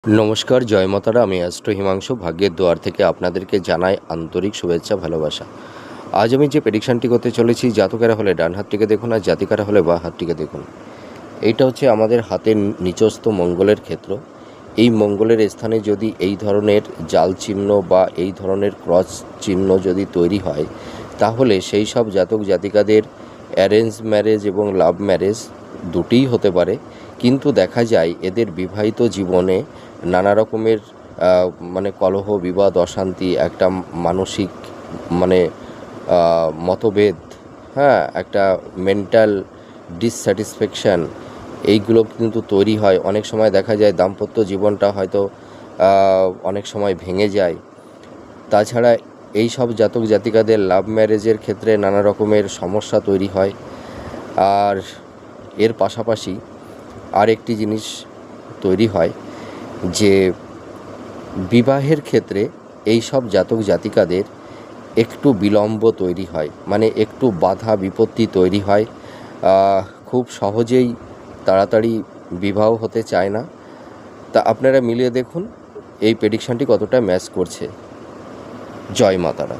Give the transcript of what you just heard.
নমস্কার, জয় মাতারা। আমি অ্যাস্ট্রো হিমাংশু ভাগ্যের দুয়ার থেকে আপনাদেরকে জানাই আন্তরিক শুভেচ্ছা, ভালোবাসা। আজ আমি যে প্রেডিকশানটি করতে চলেছি, জাতকেরা হলে ডান হাতটিকে দেখুন আর জাতিকারা হলে বাঁ হাতটিকে দেখুন। এইটা হচ্ছে আমাদের হাতের নিচস্থ মঙ্গলের ক্ষেত্র। এই মঙ্গলের স্থানে যদি এই ধরনের জাল চিহ্ন বা এই ধরনের ক্রস চিহ্ন যদি তৈরি হয়, তাহলে সেই সব জাতক জাতিকাদের অ্যারেঞ্জ ম্যারেজ এবং লাভ ম্যারেজ দুটিই হতে পারে। কিন্তু দেখা যায় এদের বিবাহিত জীবনে নানা রকমের কলহ, বিবাদ, অশান্তি, একটা মানসিক মতভেদ, একটা মেন্টাল ডিসস্যাটিসফ্যাকশান, এইগুলো কিন্তু তৈরি হয়। অনেক সময় দেখা যায় দাম্পত্য জীবনটা হয়তো অনেক সময় ভেঙে যায়। তাছাড়া এই সব জাতক জাতিকাদের লাভ ম্যারেজের ক্ষেত্রে নানা রকমের সমস্যা তৈরি হয়। আর এর পাশাপাশি আরেকটি জিনিস তৈরি হয় যে বিবাহের ক্ষেত্রে এই সব জাতক জাতিকাদের একটু বিলম্ব তৈরি হয়, একটু বাধা বিপত্তি তৈরি হয়। খুব সহজেই তাড়াতাড়ি বিবাহ হতে চায় না। তা আপনারা মিলিয়ে দেখুন এই প্রেডিকশানটি কতটা ম্যাচ করছে। জয় মাতারা।